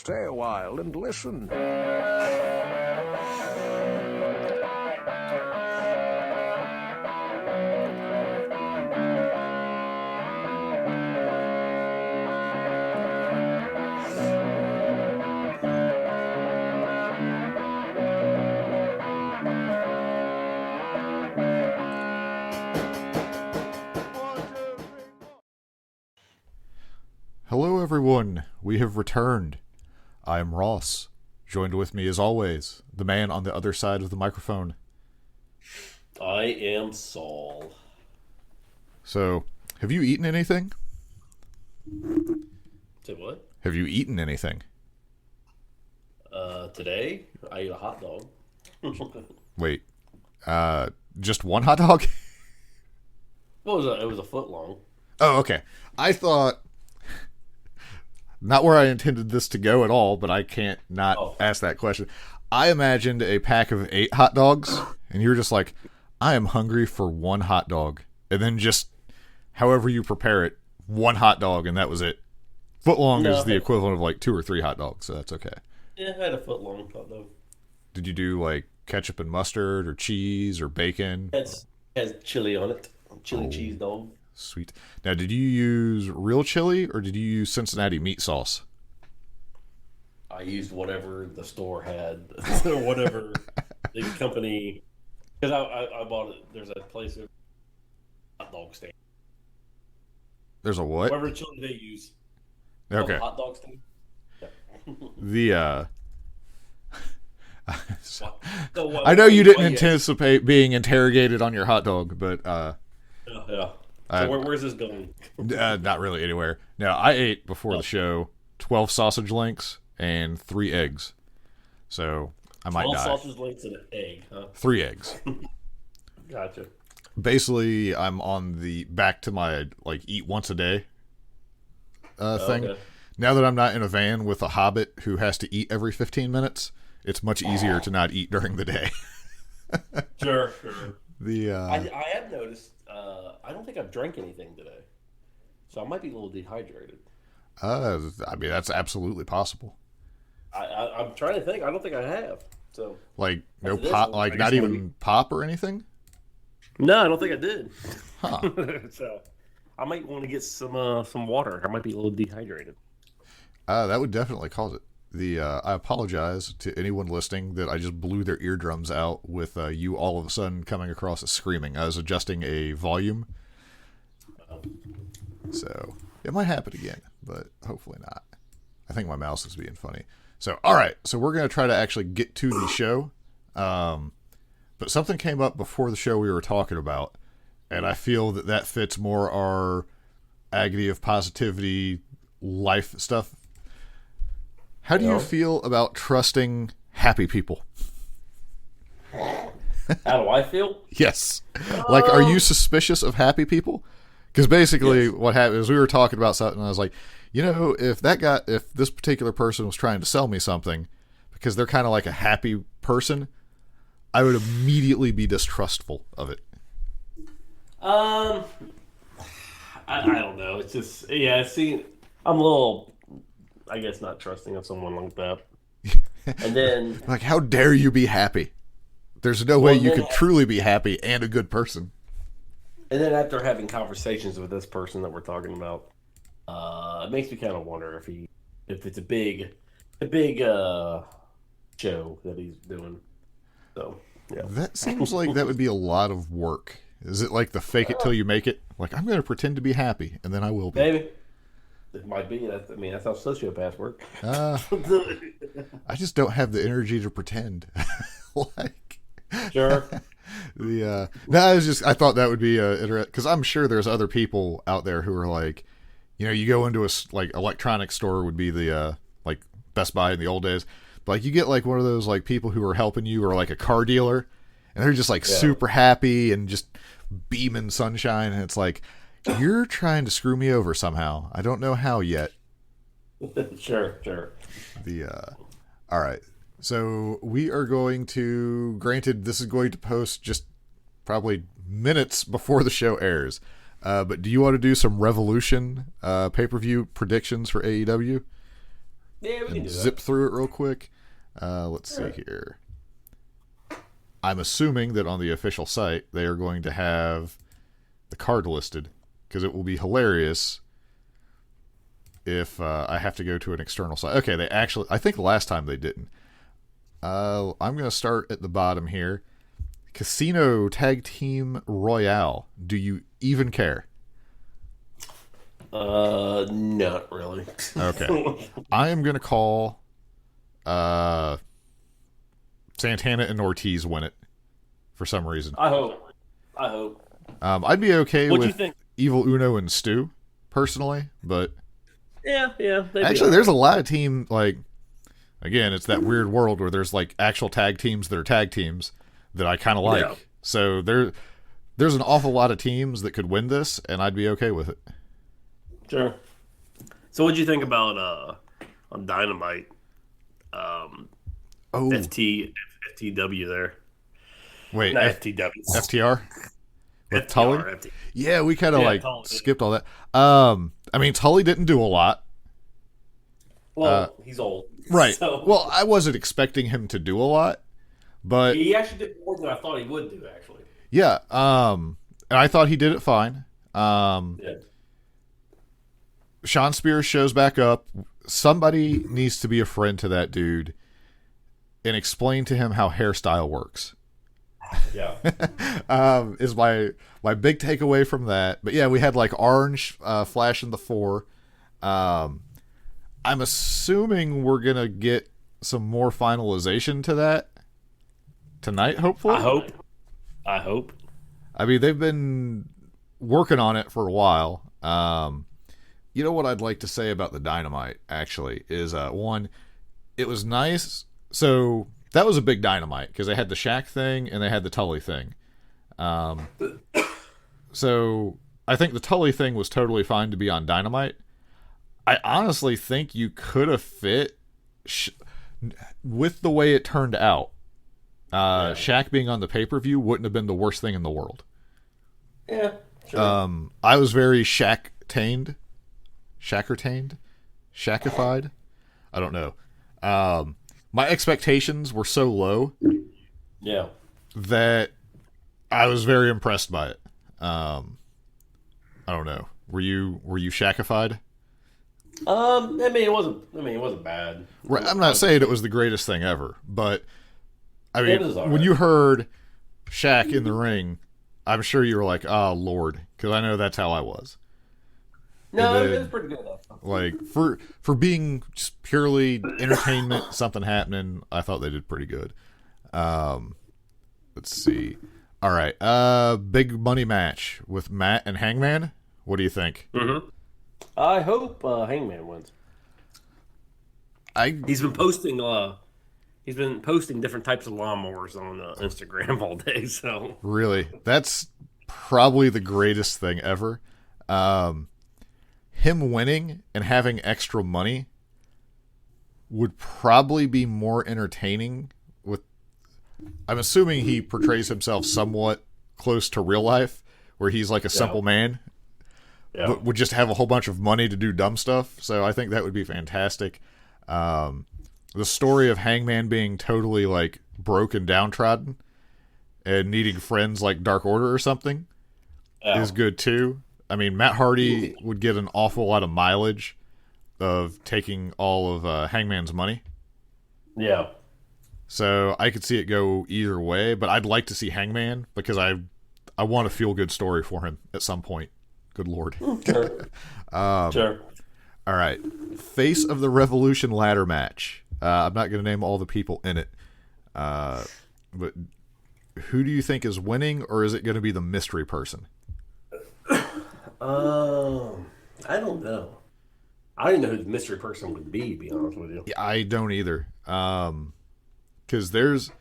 stay a while and listen. Hello everyone, we have returned. I am Ross. Joined with me as always, the man on the other side of the microphone. I am Saul. So, have you eaten anything? Say what? Have you eaten anything? Today I ate a hot dog. Wait, just one hot dog? It was a foot long. Oh, okay. I thought, not where I intended this to go at all, but I can't not ask that question. I imagined a pack of 8 hot dogs, and you were just like, I am hungry for one hot dog. And then just, however you prepare it, one hot dog, and that was it. Foot long is the equivalent of like 2 or 3 hot dogs, so that's okay. Yeah, I had a foot long hot dog. Did you do like ketchup and mustard or cheese or bacon? Has chili on it. Chili cheese dog. Sweet. Now, did you use real chili or did you use Cincinnati meat sauce? I used whatever the store had, or whatever the company. Because I bought it. There's a place, hot dog stand. There's a what? Whatever chili they use. Okay. Hot dog stand. The So I know you didn't anticipate being interrogated on your hot dog, but yeah. So where's this going? Not really anywhere. Now, I ate before the show 12 sausage links and 3 eggs. So, I might 12 die. sausage links and an egg, huh? 3 eggs. Gotcha. Basically, I'm on the back to my like eat once a day thing. Okay. Now that I'm not in a van with a hobbit who has to eat every 15 minutes, it's much easier to not eat during the day. Sure. I have noticed. I don't think I've drank anything today, so I might be a little dehydrated. I mean, that's absolutely possible. I'm trying to think. I don't think I have. So Like no pop, like not even pop or anything. No, I don't think I did. Huh. So I might want to get some water. I might be a little dehydrated. That would definitely cause it. I apologize to anyone listening that I just blew their eardrums out with you all of a sudden coming across as screaming. I was adjusting a volume. So it might happen again, but hopefully not. I think my mouse is being funny. So, all right. So we're going to try to actually get to the show. But something came up before the show we were talking about, and I feel that fits more our agony of positivity life stuff. How do you feel about trusting happy people? How do I feel? Yes. Like, are you suspicious of happy people? Because basically what happened is we were talking about something, and I was like, if this particular person was trying to sell me something, because they're kind of like a happy person, I would immediately be distrustful of it. I don't know. It's just, see, I'm a little, I guess, not trusting of someone like that. And then, like, how dare you be happy? There's no way you could truly be happy and a good person. And then after having conversations with this person that we're talking about, it makes me kind of wonder if it's a big show that he's doing. So, yeah. That seems like that would be a lot of work. Is it like the fake it till you make it? Like, I'm going to pretend to be happy, and then I will be. Maybe. It might be. That's how sociopaths work. I just don't have the energy to pretend. Sure. I thought that would be interesting, because I'm sure there's other people out there who are like, you go into a like electronics store would be the like Best Buy in the old days, but like you get like one of those like people who are helping you, or like a car dealer, and they're just like super happy and just beaming sunshine, and it's like, you're trying to screw me over somehow. I don't know how yet. Sure. All right. So we are going to, granted, this is going to post just probably minutes before the show airs. But do you want to do some Revolution pay-per-view predictions for AEW? Yeah, we can and do zip that. through it real quick. Let's see here. I'm assuming that on the official site they are going to have the card listed, because it will be hilarious if I have to go to an external site. Okay, they actually, I think last time they didn't. I'm going to start at the bottom here. Casino Tag Team Royale. Do you even care? Not really. Okay. I am going to call Santana and Ortiz win it for some reason. I hope. I'd be okay What'd you with think? Evil Uno and Stu, personally, but Yeah. actually, there's a lot of team, like, again, it's that weird world where there's, like, actual tag teams that are tag teams that I kind of like. Yeah. So there's an awful lot of teams that could win this, and I'd be okay with it. Sure. So what'd you think about on Dynamite? Oh, FTW there. wait, Not FTW. FTR? With FTR, Tully? FTR. Yeah, we kind of, Yeah, like, Tully. skipped all that. I mean, Tully didn't do a lot. Well, he's old. Right. So Well, I wasn't expecting him to do a lot, but he actually did more than I thought he would do, actually. yeah, and I thought he did it fine. Yeah. Sean Spears shows back up. Somebody needs to be a friend to that dude and explain to him how hairstyle works. Yeah. Is my big takeaway from that. But yeah, we had like Orange Flash in the 4. I'm assuming we're gonna get some more finalization to that tonight, hopefully. I hope. I mean, they've been working on it for a while. You know what I'd like to say about the Dynamite, actually, is one, it was nice. So that was a big Dynamite because they had the Shaq thing and they had the Tully thing. So I think the Tully thing was totally fine to be on Dynamite. I honestly think you could have fit with the way it turned out. Shaq being on the pay-per-view wouldn't have been the worst thing in the world. Yeah. Sure. I was very Shaq-tained. Shaq-ified? I don't know. My expectations were so low Yeah. that I was very impressed by it. I don't know. Were you Shaq-ified? I mean, it wasn't bad. Right. I'm not saying it was the greatest thing ever, but I mean, It was all when right. you heard Shaq in the ring, I'm sure you were like, "Oh Lord," because I know that's how I was. No, And it then, was pretty good though. like for being just purely entertainment, something happening, I thought they did pretty good. Let's see. All right, big money match with Matt and Hangman. What do you think? Mm-hmm. I hope Hangman wins. I He's been posting. He's been posting different types of lawnmowers on Instagram all day. So really, that's probably the greatest thing ever. Him winning and having extra money would probably be more entertaining. I'm assuming he portrays himself somewhat close to real life, where he's like a simple man, but would just have a whole bunch of money to do dumb stuff. So I think that would be fantastic. The story of Hangman being totally like broke and downtrodden and needing friends like Dark Order or something is good too. I mean, Matt Hardy would get an awful lot of mileage of taking all of Hangman's money. yeah. So I could see it go either way, but I'd like to see Hangman because I want a feel-good story for him at some point. Good Lord. Sure. Sure. All right. Face of the Revolution ladder match. I'm not going to name all the people in it. But who do you think is winning, or is it going to be the mystery person? I don't know. I didn't know who the mystery person would be. To be honest with you. Yeah, I don't either. Because there's,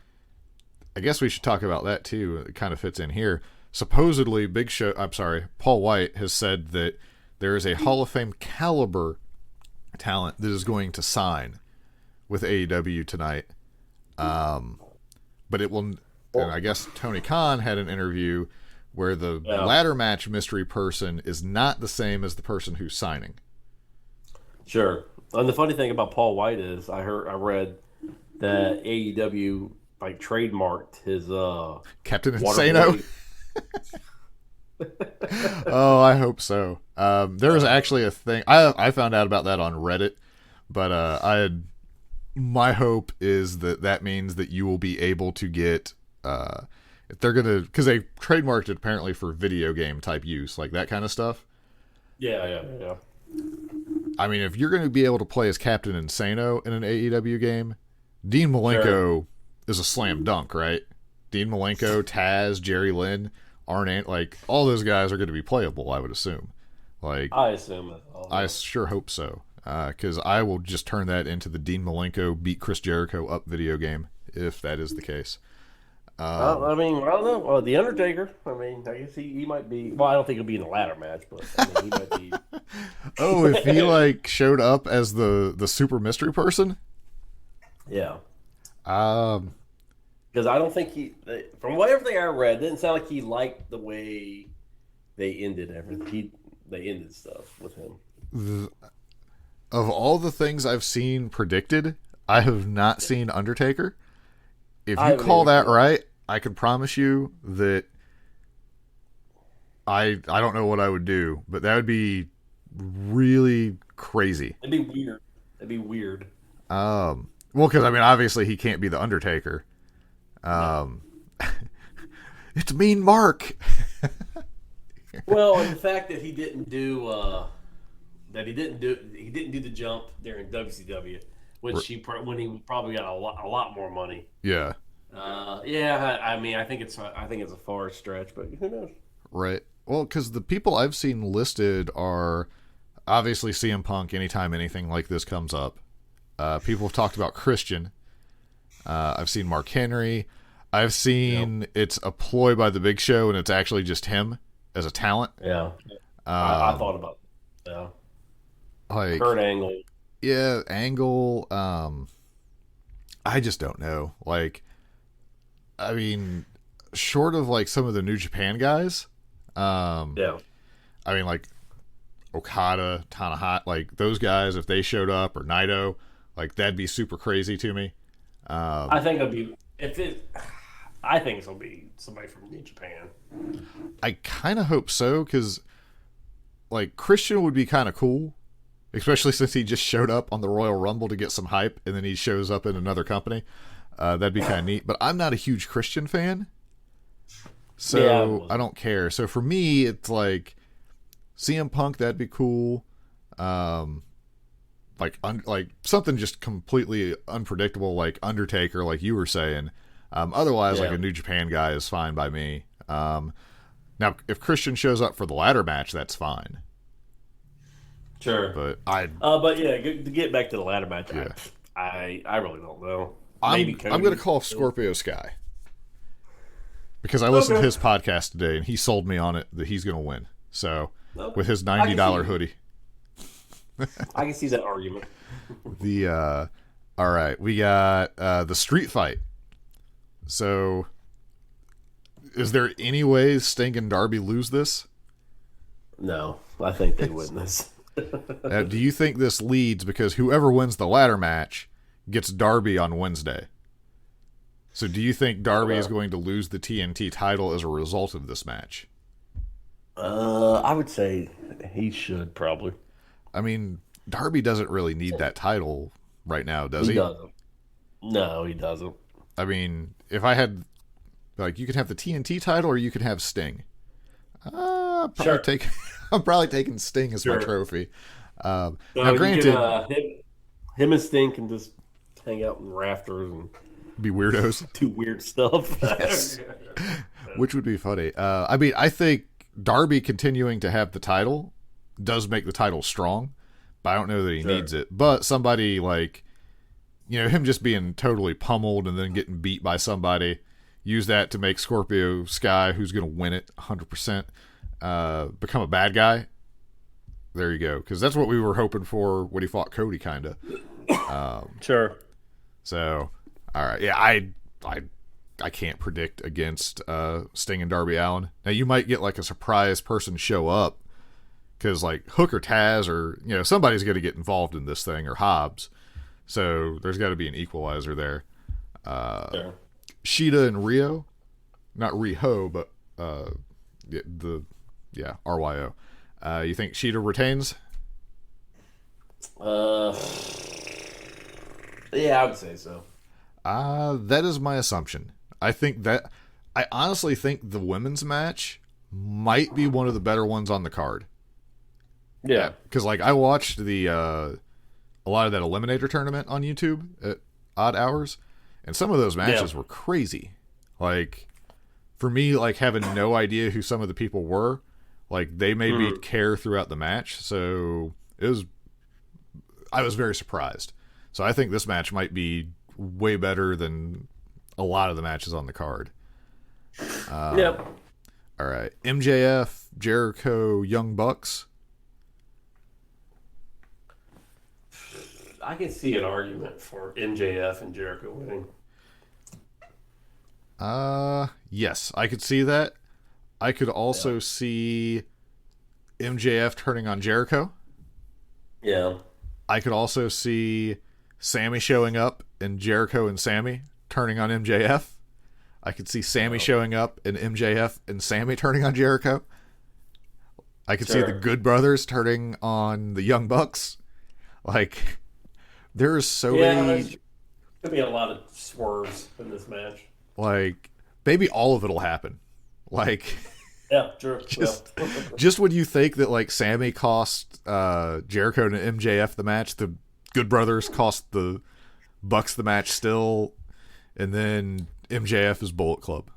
I guess we should talk about that too. It kind of fits in here. Supposedly, Paul White has said that there is a Hall of Fame caliber talent that is going to sign with AEW tonight. But it will, and I guess Tony Khan had an interview where the ladder match mystery person is not the same as the person who's signing. Sure. And the funny thing about Paul White is, I read that AEW like trademarked his Captain water Insano. blade. Oh, I hope so. There was actually a thing I found out about that on Reddit, but my hope is that means that you will be able to get if they're gonna, because they trademarked it apparently for video game type use, like that kind of stuff. Yeah. I mean, if you're going to be able to play as Captain Insano in an AEW game, Dean Malenko is a slam dunk, right? Dean Malenko, Taz, Jerry Lynn, like all those guys are going to be playable, I would assume. Like, I assume it. I sure hope so, because I will just turn that into the Dean Malenko beat Chris Jericho up video game if that is the case. I mean, I don't know. The Undertaker. I mean, I guess he might be. Well, I don't think he'll be in the ladder match, but I mean, he might be. Oh, if he like showed up as the super mystery person. Yeah. Um. Because I don't think from everything I read, it didn't sound like he liked the way they ended everything. They ended stuff with him. Of all the things I've seen predicted, I have not seen Undertaker. If you call that right, I can promise you that I don't know what I would do, but that would be really crazy. It'd be weird. Well, because I mean, obviously he can't be the Undertaker. It's Mean Mark. Well, and the fact that he didn't do the jump during WCW, when he probably got a lot more money. Yeah. I mean, I think it's a far stretch, but who knows? Right. Well, because the people I've seen listed are obviously CM Punk. Anytime anything like this comes up, people have talked about Christian. I've seen Mark Henry. I've seen it's a ploy by the Big Show, and it's actually just him as a talent. Yeah. I thought about it. Yeah. Like Kurt Angle. Yeah, Angle. I just don't know. Like, I mean, short of like some of the New Japan guys. Yeah. I mean, like Okada, Tanahashi, like those guys, if they showed up, or Naito, like that'd be super crazy to me. I think it'll be I think it'll be somebody from New Japan. I kind of hope so, because like Christian would be kind of cool, especially since he just showed up on the Royal Rumble to get some hype, and then he shows up in another company. That'd be kind of neat. But I'm not a huge Christian fan, so I don't care. So for me, it's like CM Punk. That'd be cool. Like something just completely unpredictable, like Undertaker, like you were saying. Otherwise, like a New Japan guy is fine by me. Now, if Christian shows up for the ladder match, that's fine. Sure, but to get back to the ladder match, I really don't know. I'm going to call Scorpio Sky, because I listened to his podcast today and he sold me on it that he's going to win. So with his $90 hoodie. I can see that argument. All right, we got the street fight. So, is there any way Sting and Darby lose this? No, I think they win this. Do you think this leads, because whoever wins the ladder match gets Darby on Wednesday? So, do you think Darby is going to lose the TNT title as a result of this match? I would say he should probably. I mean, Darby doesn't really need that title right now, does he? He doesn't. No, he doesn't. I mean, if I had, like, you could have the TNT title or you could have Sting. I'm probably taking Sting as my trophy. Now, granted, him and Sting can just hang out in rafters and be weirdos, do weird stuff. Yes. Which would be funny. I mean, I think Darby continuing to have the title does make the title strong, but I don't know that he needs it. But somebody like, him just being totally pummeled and then getting beat by somebody, use that to make Scorpio Sky, who's going to win it 100%, become a bad guy. There you go. Because that's what we were hoping for when he fought Cody, kind of. Sure. So, all right. Yeah, I can't predict against Sting and Darby Allin. Now, you might get like a surprise person show up, because like Hook or Taz or somebody's going to get involved in this thing, or Hobbs. So there's got to be an equalizer there. Sure. Shida and Rio, not Riho, but RYO. You think Shida retains? Yeah, I would say so. That is my assumption. I honestly think the women's match might be one of the better ones on the card. Yeah. Because like I watched a lot of that Eliminator tournament on YouTube at odd hours, and some of those matches were crazy. Like, for me, like having no idea who some of the people were, like they made me care throughout the match. So I was very surprised. So I think this match might be way better than a lot of the matches on the card. Yep. All right. MJF, Jericho, Young Bucks. I can see an argument for MJF and Jericho winning. Yes, I could see that. I could also see MJF turning on Jericho. Yeah. I could also see Sammy showing up and Jericho and Sammy turning on MJF. I could see Sammy showing up and MJF and Sammy turning on Jericho. I could see the Good Brothers turning on the Young Bucks. Like, there's so many. Could be a lot of swerves in this match. Like, maybe all of it'll happen. Like, yeah, true. Just when you think that like Sammy cost Jericho and MJF the match, the Good Brothers cost the Bucks the match still, and then MJF is Bullet Club.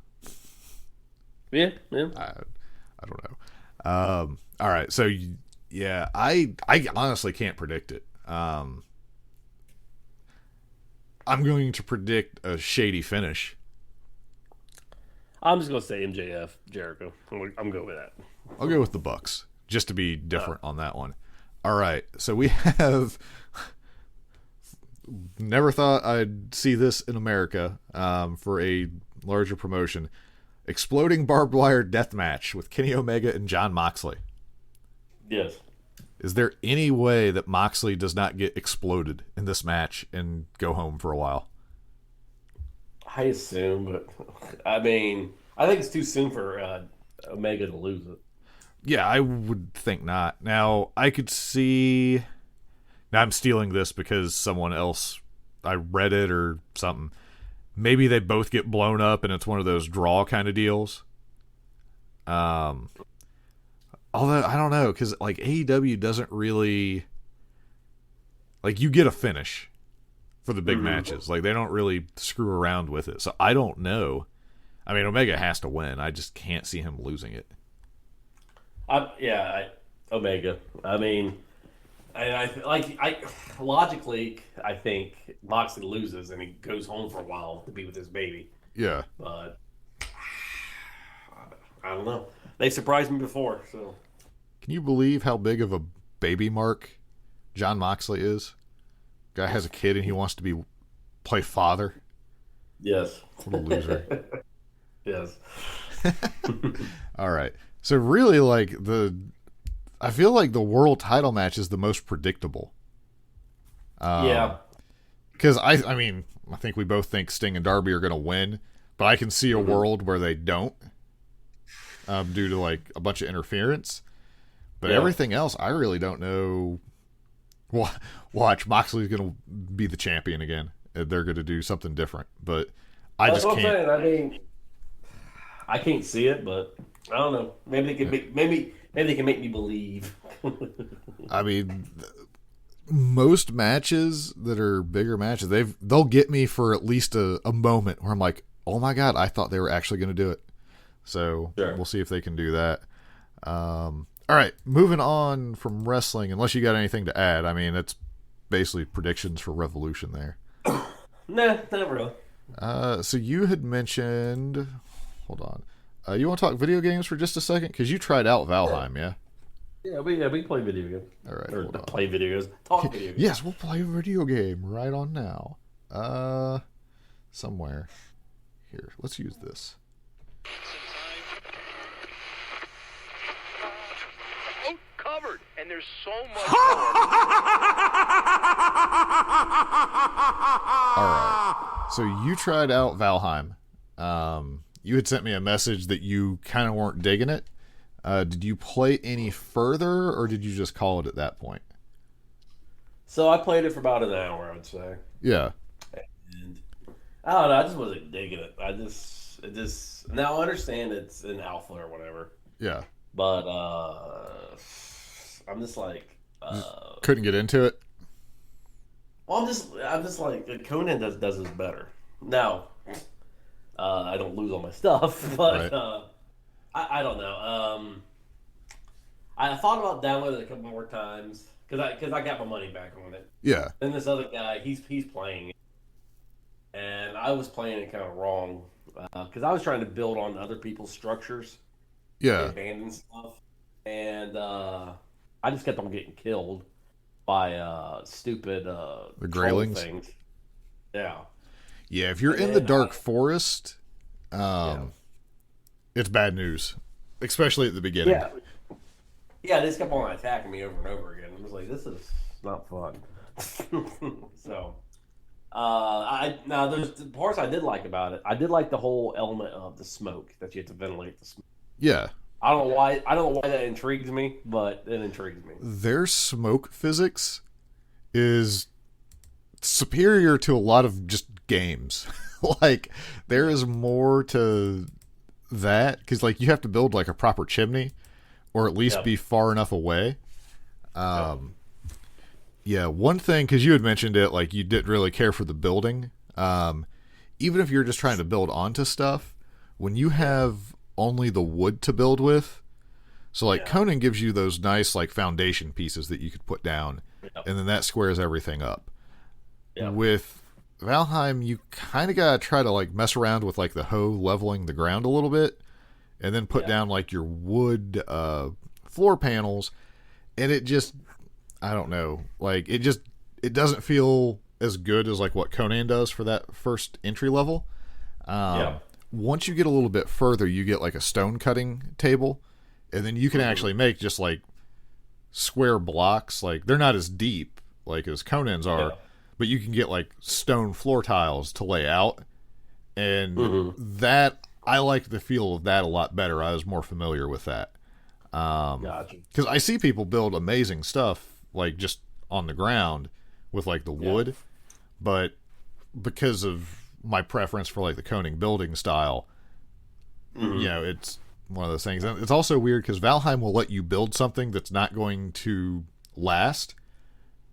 Yeah. I don't know. All right, so yeah, I honestly can't predict it. I'm going to predict a shady finish. I'm just gonna say MJF, Jericho. I'm going with that. I'll go with the Bucks, just to be different on that one. All right, so we have. Never thought I'd see this in America for a larger promotion. Exploding barbed wire death match with Kenny Omega and Jon Moxley. Yes. Is there any way that Moxley does not get exploded in this match and go home for a while? I assume, but I mean, I think it's too soon for Omega to lose it. Yeah, I would think not. Now, I could see... Now, I'm stealing this because someone else, I read it or something. Maybe they both get blown up and it's one of those draw kind of deals. Although, I don't know, because like AEW doesn't really... Like, you get a finish for the big matches. Like, they don't really screw around with it. So, I don't know. I mean, Omega has to win. I just can't see him losing it. Omega. I mean... logically, I think Moxley loses and he goes home for a while to be with his baby. Yeah. But I don't know. They surprised me before, so. Can you believe how big of a baby mark Jon Moxley is? Guy has a kid and he wants to play father. Yes. What a loser. Yes. All right. So really, like I feel like the world title match is the most predictable. Yeah. Because I mean, I think we both think Sting and Darby are going to win, but I can see a world where they don't, due to like a bunch of interference. But everything else, I really don't know. Watch, Moxley's going to be the champion again. They're going to do something different, but That's just can't. I mean, I can't see it, but I don't know. Maybe they can maybe they can make me believe. I mean, most matches that are bigger matches, they'll get me for at least a moment where I'm like, oh my god, I thought they were actually going to do it. So We'll see if they can do that. All right, moving on from wrestling, unless you got anything to add. I mean, it's basically predictions for Revolution there. Nah, not really. So you had mentioned, hold on. You want to talk video games for just a second? Because you tried out Valheim, yeah? Yeah, we play video games. All right, Or hold on. play video games. Talk video games. Yes, we'll play a video game right on now. Somewhere. Here, let's use this. Covered. and there's so much more. All right. So you tried out Valheim. You had sent me a message that you kind of weren't digging it. Did you play any further, or did you just call it at that point? So I played it for about an hour, I would say. Yeah. And I don't know, I just wasn't digging it. Now I understand it's an alpha or whatever, Yeah. but I'm just like, Couldn't get into it. well, I'm just like Conan does this better. Now, I don't lose all my stuff, but Right. I don't know. I thought about downloading it a couple more times because I got my money back on it. Yeah. And this other guy, he's playing it, and I was playing it kind of wrong because I was trying to build on other people's structures, Yeah. abandoned stuff, and I just kept on getting killed by stupid The troll Greylings? things. Yeah. Yeah. If you're in the dark forest, it's bad news, especially at the beginning. Yeah. Yeah, they just kept on attacking me over and over again. I was like, this is not fun. So, now there's the parts I did like about it. I did like the whole element of the smoke that you have to ventilate the smoke. Yeah. I don't know why that intrigues me, but it intrigues me. Their smoke physics is superior to a lot of just games. Like, there is more to that, because like you have to build like a proper chimney, or at least be far enough away. Yeah, one thing, because you had mentioned it, like you didn't really care for the building. Even if you're just trying to build onto stuff, when you have only the wood to build with, so like Conan gives you those nice like foundation pieces that you could put down, and then that squares everything up. With Valheim, you kind of gotta try to like mess around with like the hoe leveling the ground a little bit, and then put down like your wood floor panels, and it just, I don't know, like it doesn't feel as good as like what Conan does for that first entry level. Once you get a little bit further, you get like a stone cutting table, and then you can actually make just like square blocks. Like they're not as deep like as Conan's are, but you can get like stone floor tiles to lay out, and that, I like the feel of that a lot better. I was more familiar with that. Gotcha. Because I see people build amazing stuff like just on the ground with like the wood, but because of my preference for like the Conan building style, you know, it's one of those things. And it's also weird because Valheim will let you build something that's not going to last,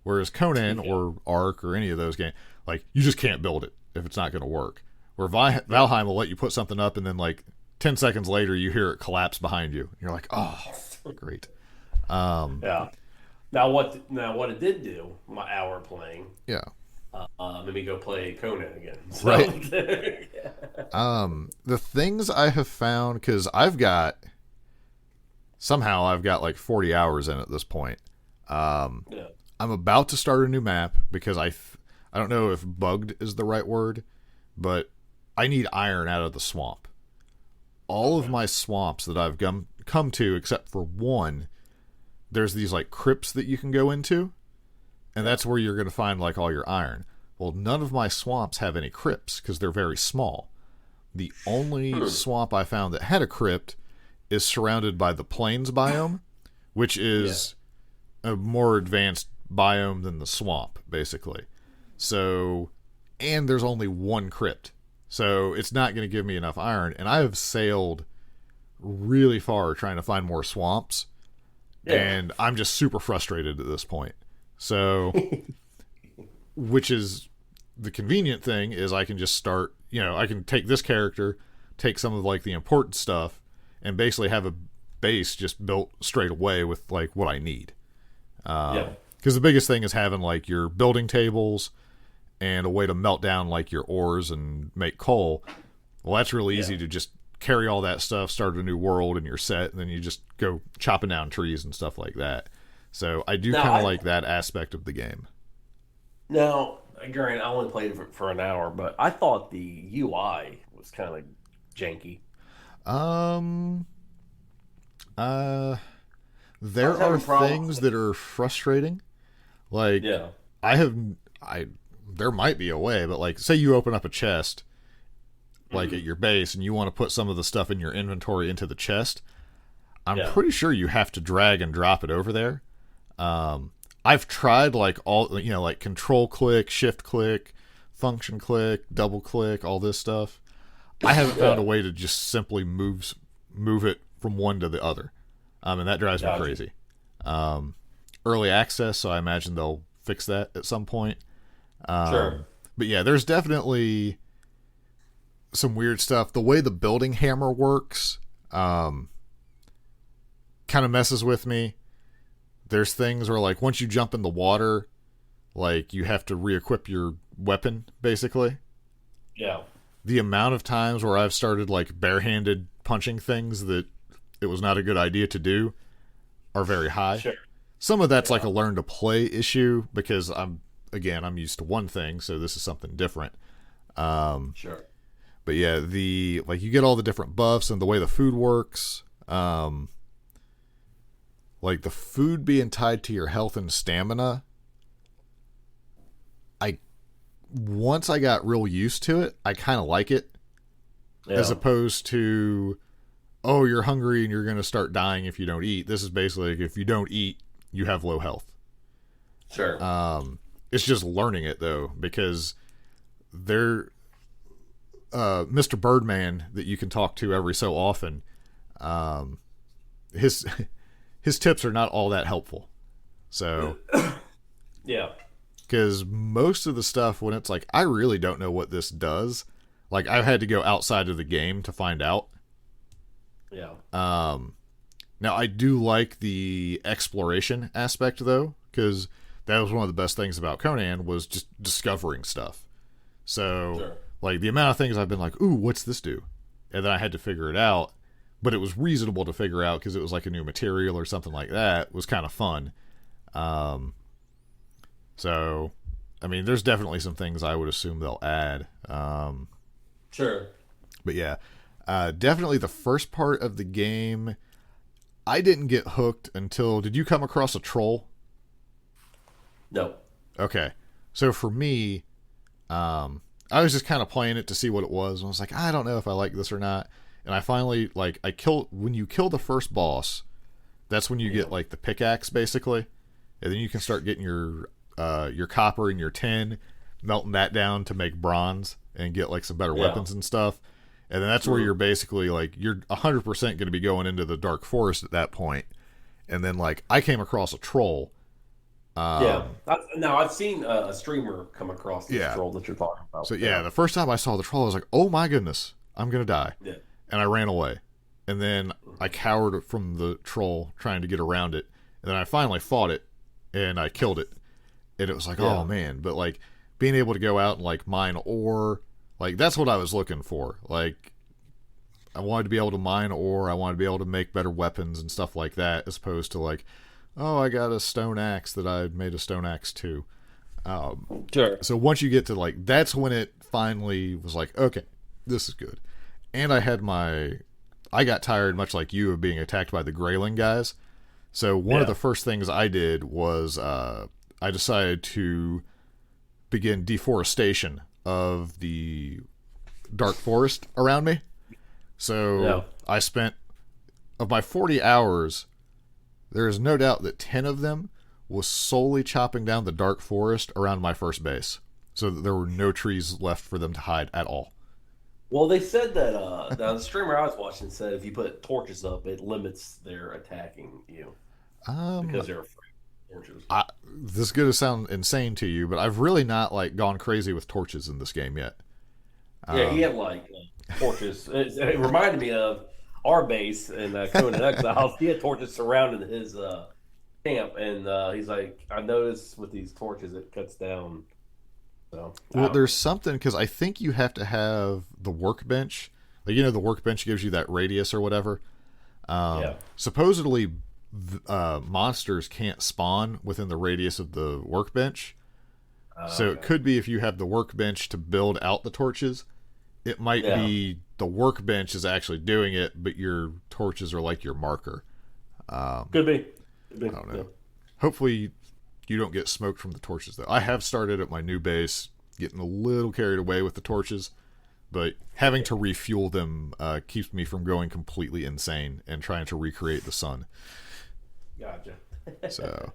whereas Conan or Ark or any of those games, like you just can't build it if it's not going to work. Where Valheim will let you put something up, and then like 10 seconds later you hear it collapse behind you. You're like, oh, great. Yeah. Now what it did do, my hour playing, Yeah. made me go play Conan again. So, Right. The things I have found, because I've got like 40 hours in at this point. I'm about to start a new map because I don't know if bugged is the right word, but I need iron out of the swamp. All of my swamps that I've come to, except for one, there's these like crypts that you can go into, and that's where you're going to find like all your iron. Well, none of my swamps have any crypts because they're very small. The only swamp I found that had a crypt is surrounded by the plains biome, which is a more advanced biome than the swamp, basically. So, and there's only one crypt. So it's not going to give me enough iron. And I have sailed really far trying to find more swamps. And I'm just super frustrated at this point. So, which is the convenient thing, is I can just start, I can take this character, take some of like the important stuff, and basically have a base just built straight away with like what I need. Because the biggest thing is having like your building tables and a way to melt down like your ores and make coal. Well, that's really easy to just carry all that stuff, start a new world, and you're set, and then you just go chopping down trees and stuff like that. So I do kind of like that aspect of the game. Now, granted, I only played for an hour, but I thought the UI was kind of janky. there was are having problems. things that are frustrating. Like, Yeah. there might be a way, but like, say you open up a chest, like at your base, and you want to put some of the stuff in your inventory into the chest. I'm pretty sure you have to drag and drop it over there. I've tried like all, like control click, shift click, function click, double click, all this stuff. I haven't found a way to just simply move it from one to the other. And that drives me crazy. Early access, so I imagine they'll fix that at some point. But yeah, there's definitely some weird stuff. The way the building hammer works kind of messes with me. There's things where, like, once you jump in the water, like, you have to re-equip your weapon, basically. Yeah. The amount of times where I've started, like, barehanded punching things that it was not a good idea to do are very high. Sure. Some of that's like a learn to play issue because I'm used to one thing, so this is something different. Sure. But yeah, you get all the different buffs and the way the food works. Like the food being tied to your health and stamina. Once I got real used to it, I kind of like it. Yeah. As opposed to, oh, you're hungry and you're going to start dying if you don't eat. This is basically like, if you don't eat, you have low health. Sure. It's just learning it though, because they're Mr. Birdman that you can talk to every so often. His tips are not all that helpful. So yeah, because most of the stuff when it's like I really don't know what this does, like I've had to go outside of the game to find out. Yeah. Now I do like the exploration aspect though, because that was one of the best things about Conan was just discovering stuff. So like the amount of things I've been like, ooh, what's this do? And then I had to figure it out, but it was reasonable to figure out because it was like a new material or something like that. It was kind of fun. So, I mean, there's definitely some things I would assume they'll add. Sure. But yeah, definitely the first part of the game, I didn't get hooked until... Did you come across a troll? No. Okay. So for me, I was just kind of playing it to see what it was. And I was like, I don't know if I like this or not. And I finally, like, when you kill the first boss, that's when you get, like, the pickaxe, basically. And then you can start getting your copper and your tin, melting that down to make bronze and get, like, some better weapons and stuff. And then that's where you're basically, like, you're 100% going to be going into the Dark Forest at that point. And then, like, I came across a troll. Now, I've seen a streamer come across this troll that you're talking about. So, the first time I saw the troll, I was like, oh, my goodness, I'm going to die. Yeah. And I ran away. And then I cowered from the troll trying to get around it. And then I finally fought it, and I killed it. And it was like, oh, man. But, like, being able to go out and, like, mine ore... Like, that's what I was looking for. Like, I wanted to be able to mine ore. I wanted to be able to make better weapons and stuff like that, as opposed to, like, oh, I got a stone axe that I made a stone axe too. Sure. So once you get to, like, that's when it finally was like, okay, this is good. And I got tired, much like you, of being attacked by the Grayling guys. So one of the first things I did was I decided to begin deforestation of the Dark Forest around me. So I spent, of my 40 hours, there is no doubt that 10 of them was solely chopping down the Dark Forest around my first base. So that there were no trees left for them to hide at all. Well, they said that the streamer I was watching said if you put torches up, it limits their attacking you. Because they're afraid of torches. This is going to sound insane to you, but I've really not, like, gone crazy with torches in this game yet. Yeah, he had, like, torches. It reminded me of our base in Conan Exiles. He had torches surrounding his camp, and he's like, I noticed with these torches it cuts down. So, well, there's something, because I think you have to have the workbench. Like, the workbench gives you that radius or whatever. Supposedly, monsters can't spawn within the radius of the workbench. So it could be if you have the workbench to build out the torches, it might be the workbench is actually doing it, but your torches are like your marker. Could be. I don't know. Hopefully you don't get smoked from the torches, though. I have started at my new base, getting a little carried away with the torches, but having to refuel them keeps me from going completely insane and trying to recreate the sun. Gotcha. So,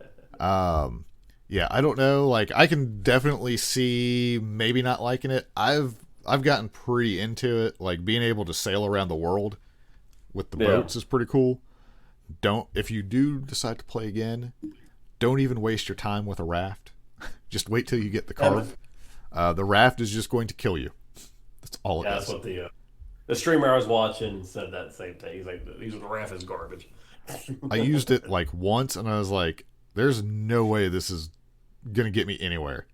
yeah, I don't know. Like, I can definitely see maybe not liking it. I've gotten pretty into it. Like, being able to sail around the world with the boats is pretty cool. If you do decide to play again, don't even waste your time with a raft. Just wait till you get the carve. The raft is just going to kill you. That's all it does. That's what the streamer I was watching said that same thing. He's like, the raft is garbage. I used it like once, and I was like, "There's no way this is gonna get me anywhere."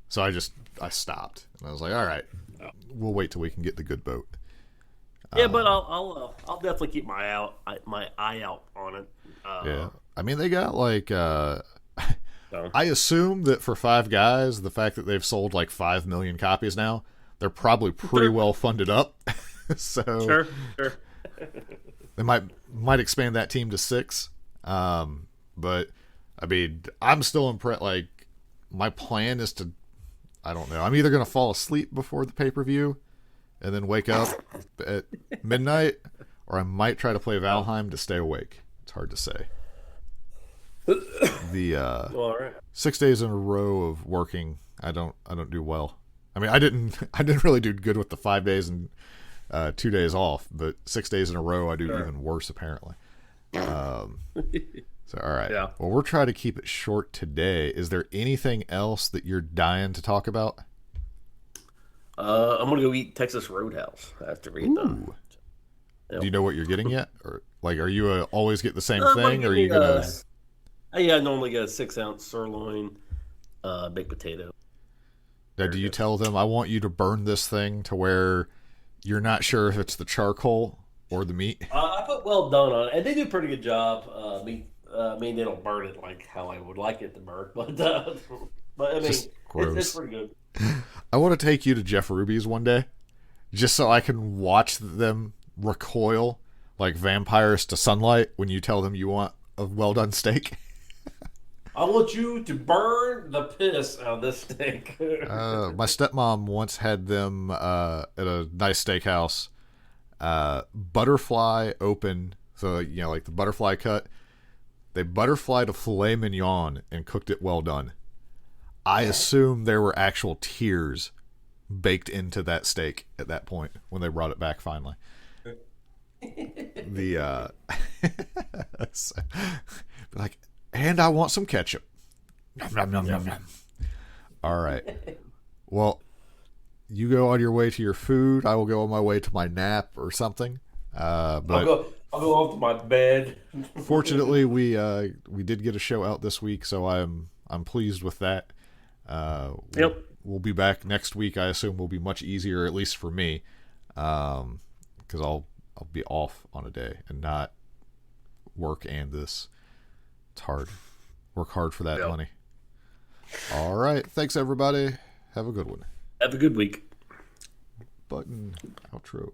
So I stopped, and I was like, "All right, we'll wait till we can get the good boat." Yeah, but I'll definitely keep my eye out on it. Yeah, I mean they got like I assume that for Five Guys, the fact that they've sold like 5 million copies now, they're probably pretty well funded up. So sure. They might expand that team to 6. But I mean, I'm still impressed. Like, my plan is to, I don't know. I'm either going to fall asleep before the pay-per-view and then wake up at midnight, or I might try to play Valheim to stay awake. It's hard to say. All right. 6 days in a row of working, I don't do well. I mean, I didn't really do good with the 5 days and 2 days off, but 6 days in a row I do even worse apparently. So all right. Yeah. Well, we're trying to keep it short today. Is there anything else that you're dying to talk about? I'm gonna go eat Texas Roadhouse after we eat them. Yep. Do you know what you're getting yet, or like, are you always get the same thing, or are you gonna? Yeah, I normally get a 6-ounce sirloin, baked potato. Now, do you tell them, I want you to burn this thing to where you're not sure if it's the charcoal or the meat? I put well done on it, and they do a pretty good job. I mean, they don't burn it like how I would like it to burn, but I mean, it's pretty good. I want to take you to Jeff Ruby's one day, just so I can watch them recoil like vampires to sunlight when you tell them you want a well done steak. I want you to burn the piss out of this steak. My stepmom once had them at a nice steakhouse, butterfly open, so like the butterfly cut. They butterflied a filet mignon and cooked it well done. I assume there were actual tears baked into that steak at that point when they brought it back finally. Like, and I want some ketchup. Nom, nom, nom, nom, nom. All right. Well, you go on your way to your food. I will go on my way to my nap or something. But I'll go off to my bed. Fortunately, we did get a show out this week, so I'm pleased with that. We'll be back next week. I assume will be much easier, at least for me, because I'll be off on a day and not work and this. It's hard. Work hard for that money. All right. Thanks, everybody. Have a good one. Have a good week. Button outro.